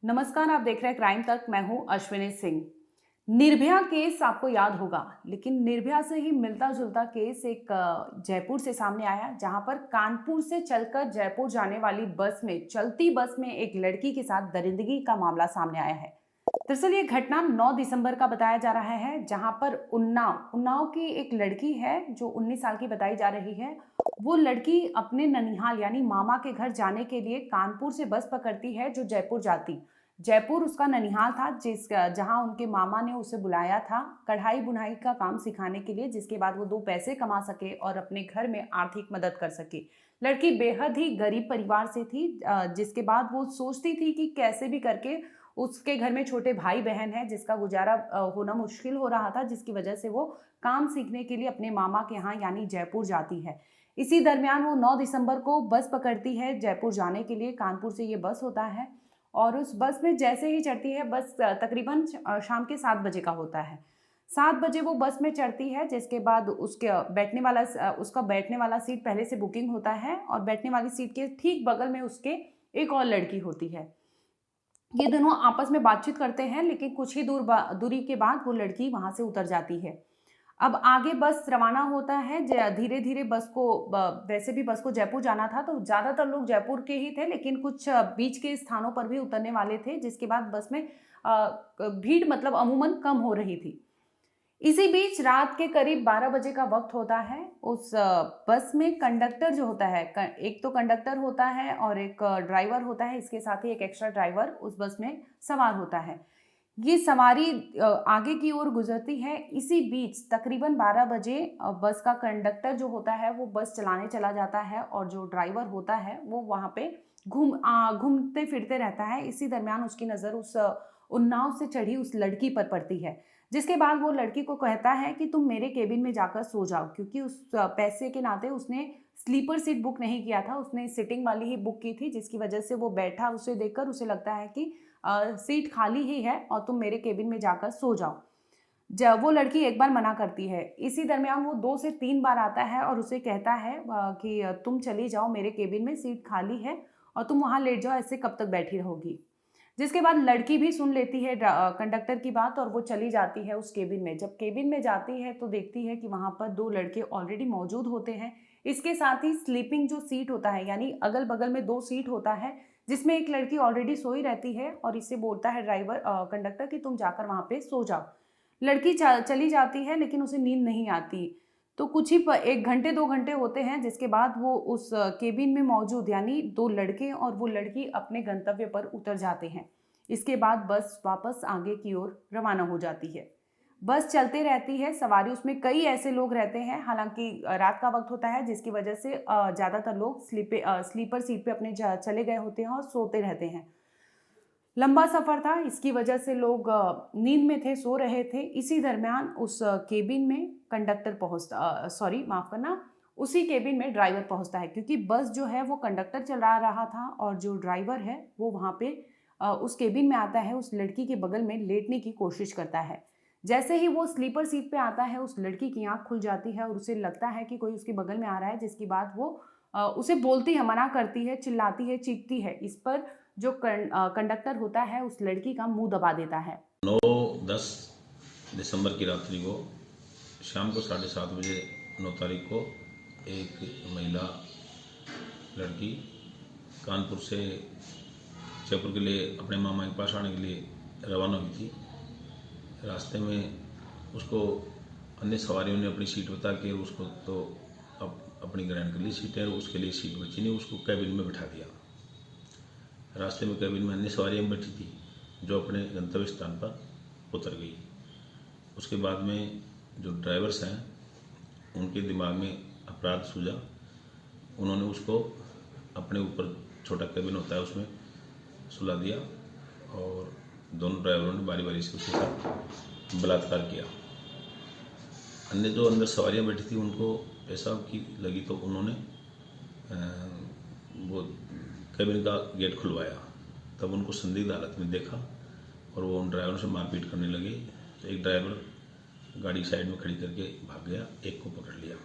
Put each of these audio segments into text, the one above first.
नमस्कार, आप देख रहे हैं क्राइम तक। मैं हूं अश्विनी सिंह। निर्भया केस आपको याद होगा, लेकिन निर्भया से ही मिलता जुलता केस एक जयपुर से सामने आया, जहां पर कानपुर से चलकर जयपुर जाने वाली बस में, चलती बस में एक लड़की के साथ दरिंदगी का मामला सामने आया है। दरअसल ये घटना 9 दिसंबर का बताया जा रहा है, जहां पर उन्नाव उन्नाव की एक लड़की है जो 19 साल की बताई जा रही है। वो लड़की अपने ननिहाल यानी मामा के घर जाने के लिए कानपुर से बस पकड़ती है जो जयपुर जाती। जयपुर उसका ननिहाल था, जहां उनके मामा ने उसे बुलाया था कढ़ाई बुनाई का काम सिखाने के लिए, जिसके बाद वो 2 पैसे कमा सके और अपने घर में आर्थिक मदद कर सके। लड़की बेहद ही गरीब परिवार से थी, जिसके बाद वो सोचती थी कि कैसे भी करके उसके घर में छोटे भाई बहन है जिसका गुजारा होना मुश्किल हो रहा था, जिसकी वजह से वो काम सीखने के लिए अपने मामा के यहाँ यानी जयपुर जाती है। इसी दरमियान वो 9 दिसंबर को बस पकड़ती है जयपुर जाने के लिए। कानपुर से ये बस होता है और उस बस में जैसे ही चढ़ती है, बस तकरीबन शाम के 7 बजे का होता है। 7 बजे वो बस में चढ़ती है, जिसके बाद उसका बैठने वाला सीट पहले से बुकिंग होता है और बैठने वाली सीट के ठीक बगल में उसके एक और लड़की होती है। ये दोनों आपस में बातचीत करते हैं, लेकिन कुछ ही दूरी के बाद वो लड़की वहां से उतर जाती है। अब आगे बस रवाना होता है। धीरे धीरे वैसे भी बस को जयपुर जाना था, तो ज्यादातर लोग जयपुर के ही थे, लेकिन कुछ बीच के स्थानों पर भी उतरने वाले थे, जिसके बाद बस में भीड़ मतलब अमूमन कम हो रही थी। इसी बीच रात के करीब 12 बजे का वक्त होता है। उस बस में कंडक्टर जो होता है, एक तो कंडक्टर होता है और एक ड्राइवर होता है, इसके साथ ही एक एक्स्ट्रा ड्राइवर उस बस में सवार होता है। ये सवारी आगे की ओर गुजरती है। इसी बीच तकरीबन 12 बजे बस का कंडक्टर जो होता है वो बस चलाने चला जाता है और जो ड्राइवर होता है वो वहाँ पे घूमते फिरते रहता है। इसी दरमियान उसकी नज़र उस उन्नाव से चढ़ी उस लड़की पर पड़ती है, जिसके बाद वो लड़की को कहता है कि तुम मेरे केबिन में जाकर सो जाओ, क्योंकि उस पैसे के नाते उसने स्लीपर सीट बुक नहीं किया था, उसने सिटिंग वाली ही बुक की थी, जिसकी वजह से वो बैठा। उसे देखकर उसे लगता है कि सीट खाली ही है और तुम मेरे केबिन में जाकर सो जाओ। जब वो लड़की एक बार मना करती है, इसी दरमियान वो 2 से 3 बार आता है और उसे कहता है कि तुम चली जाओ, मेरे केबिन में सीट खाली है और तुम वहाँ लेट जाओ, ऐसे कब तक बैठी रहोगी। जिसके बाद लड़की भी सुन लेती है कंडक्टर की बात और वो चली जाती है उस केबिन में। जब केबिन में जाती है तो देखती है कि वहाँ पर 2 लड़के ऑलरेडी मौजूद होते हैं। इसके साथ ही स्लीपिंग जो सीट होता है यानी अगल बगल में 2 सीट होता है, जिसमें एक लड़की ऑलरेडी सोई रहती है और इससे बोलता है कंडक्टर कि तुम जाकर वहाँ पे सो जाओ। लड़की चली जाती है, लेकिन उसे नींद नहीं आती। तो कुछ ही 1 घंटे 2 घंटे होते हैं, जिसके बाद वो उस केबिन में मौजूद यानी 2 लड़के और वो लड़की अपने गंतव्य पर उतर जाते हैं। इसके बाद बस वापस आगे की ओर रवाना हो जाती है। बस चलते रहती है, सवारी उसमें कई ऐसे लोग रहते हैं। हालांकि रात का वक्त होता है, जिसकी वजह से ज़्यादातर लोग स्लीपर सीट पे अपने चले गए होते हैं और सोते रहते हैं। लंबा सफ़र था, इसकी वजह से लोग नींद में थे, सो रहे थे। इसी दरमियान उस केबिन में कंडक्टर पहुंचता, सॉरी माफ़ करना, उसी केबिन में ड्राइवर पहुंचता है, क्योंकि बस जो है वो कंडक्टर चला रहा था और जो ड्राइवर है वो वहाँ पे उस केबिन में आता है, उस लड़की के बगल में लेटने की कोशिश करता है। जैसे ही वो स्लीपर सीट पे आता है, उस लड़की की आँख खुल जाती है और उसे लगता है कि कोई उसके बगल में आ रहा है, जिसके बाद वो उसे बोलती है, मना करती है, चिल्लाती है, चीखती है। इस पर जो कंडक्टर होता है उस लड़की का मुंह दबा देता है। 9-10 दिसंबर की रात्रि को शाम को 7:30 बजे 9 तारीख को एक महिला लड़की कानपुर से जयपुर के लिए अपने मामा के पास आने के लिए रवाना हुई थी। रास्ते में उसको अन्य सवारियों ने अपनी सीट बता के उसको तो अपनी ग्रहण कर ली सीटें, उसके लिए सीट बची नहीं, उसको कैबिन में बिठा दिया। रास्ते में कैबिन में अन्य सवारियाँ बैठी थी जो अपने गंतव्य स्थान पर उतर गई। उसके बाद में जो ड्राइवर्स हैं उनके दिमाग में अपराध सूझा। उन्होंने उसको अपने ऊपर छोटा कैबिन होता है उसमें सुला दिया और दोनों ड्राइवरों ने बारी बारी से उसके साथ बलात्कार किया। अन्य जो अंदर सवारियां बैठी थी उनको पेशाब की लगी तो उन्होंने वो कैबिन का गेट खुलवाया। तब उनको संदिग्ध हालत में देखा और वो उन ड्राइवरों से मारपीट करने लगे। तो एक ड्राइवर गाड़ी साइड में खड़ी करके भाग गया, एक को पकड़ लिया।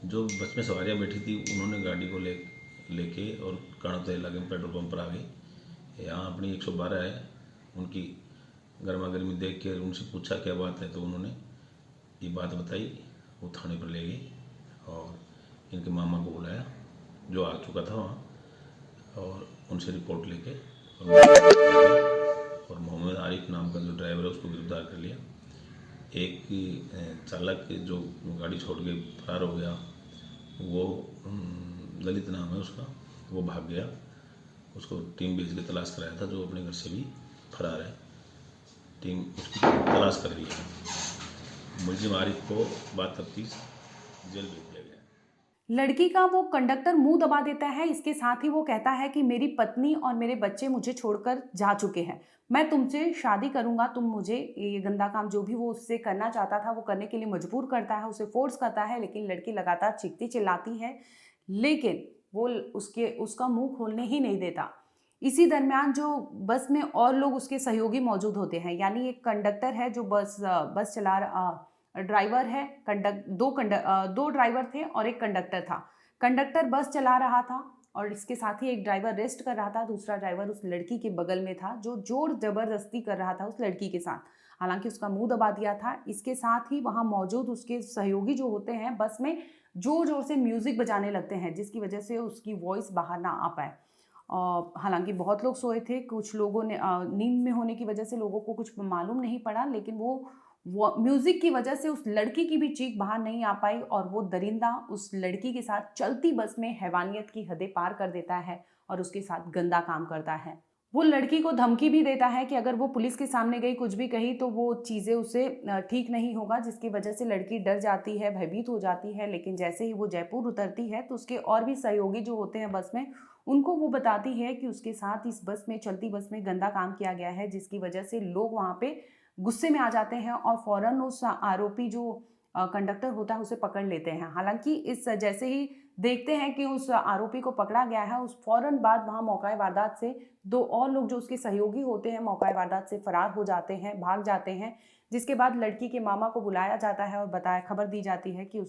जो बस में सवारियां बैठी थी उन्होंने गाड़ी को लेके और काणोता इलाके में पेट्रोल पंप पर आ गए। यहाँ अपनी 112 है, उनकी गर्मा गर्मी देख के उनसे पूछा क्या बात है, तो उन्होंने ये बात बताई। वो थाने पर ले गई और इनके मामा को बुलाया जो आ चुका था वहाँ, और उनसे रिपोर्ट लेके और मोहम्मद आरिफ नाम का जो ड्राइवर है उसको गिरफ्तार कर लिया। एक चालक जो गाड़ी छोड़ के फरार हो गया, वो ललित नाम है उसका, वो भाग गया। उसको टीम भेज के तलाश कराया था, जो अपने घर से भी फरार है। टीम उसकी तलाश कर रही है। मुलजिम आरिफ को बाद तफ्तीश जेल भेज दिया गया। लड़की का वो कंडक्टर मुंह दबा देता है। इसके साथ ही वो कहता है कि मेरी पत्नी और मेरे बच्चे मुझे छोड़कर जा चुके हैं, मैं तुमसे शादी करूंगा, तुम मुझे ये गंदा काम जो भी वो उससे करना चाहता था वो करने के लिए मजबूर करता है, उसे फोर्स करता है। लेकिन लड़की लगातार चीखती चिल्लाती है, लेकिन वो उसका मुंह खोलने ही नहीं देता। इसी दरमियान जो बस में और लोग उसके सहयोगी मौजूद होते हैं, यानी एक कंडक्टर है जो बस चला ड्राइवर है, दो ड्राइवर थे और एक कंडक्टर था। कंडक्टर बस चला रहा था और इसके साथ ही एक ड्राइवर रेस्ट कर रहा था। दूसरा ड्राइवर उस लड़की के बगल में था जो जोर जबरदस्ती कर रहा था उस लड़की के साथ। हालांकि उसका मुंह दबा दिया था। इसके साथ ही वहाँ मौजूद उसके सहयोगी जो होते हैं बस में जोर जोर से म्यूजिक बजाने लगते हैं, जिसकी वजह से उसकी वॉइस बाहर ना आ पाए। हालांकि बहुत लोग सोए थे, कुछ लोगों ने नींद में होने की वजह से लोगों को कुछ मालूम नहीं पड़ा, लेकिन वो म्यूजिक की वजह से उस लड़की की भी चीख बाहर नहीं आ पाई और वो दरिंदा उस लड़की के साथ चलती बस में हैवानियत की हदें पार कर देता है और उसके साथ गंदा काम करता है। वो लड़की को धमकी भी देता है कि अगर वो पुलिस के सामने गई, कुछ भी कही, तो वो चीज़ें उसे ठीक नहीं होगा, जिसकी वजह से लड़की डर जाती है, भयभीत हो जाती है। लेकिन जैसे ही वो जयपुर उतरती है तो उसके और भी सहयोगी जो होते हैं बस में, उनको वो बताती है कि उसके साथ इस बस में, चलती बस में गंदा काम किया गया है, जिसकी वजह से लोग वहाँ पे गुस्से में आ जाते हैं और फौरन उस आरोपी जो कंडक्टर होता है उसे पकड़ लेते हैं। हालांकि इस जैसे ही देखते हैं कि उस आरोपी को पकड़ा गया है, उस फौरन बाद वहाँ मौका वारदात से दो और लोग जो उसके सहयोगी होते हैं मौका वारदात से फरार हो जाते हैं, भाग जाते हैं। जिसके बाद लड़की के मामा को बुलाया जाता है और खबर दी जाती है कि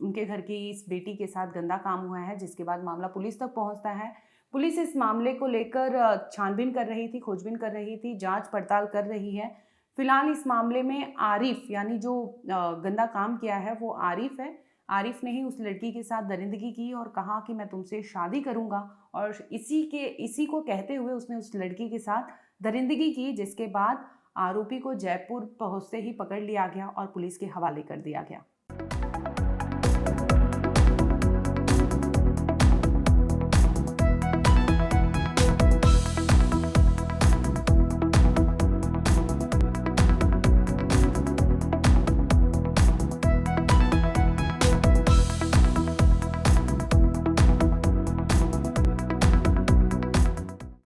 उनके घर की इस बेटी के साथ गंदा काम हुआ है। जिसके बाद मामला पुलिस तक पहुंचता है। पुलिस इस मामले को लेकर छानबीन कर रही थी, खोजबीन कर रही थी, जांच पड़ताल कर रही है। फिलहाल इस मामले में आरिफ, यानी जो गंदा काम किया है वो आरिफ है। आरिफ ने ही उस लड़की के साथ दरिंदगी की और कहा कि मैं तुमसे शादी करूंगा, और इसी को कहते हुए उसने उस लड़की के साथ दरिंदगी की। जिसके बाद आरोपी को जयपुर पहुंचते ही पकड़ लिया गया और पुलिस के हवाले कर दिया गया।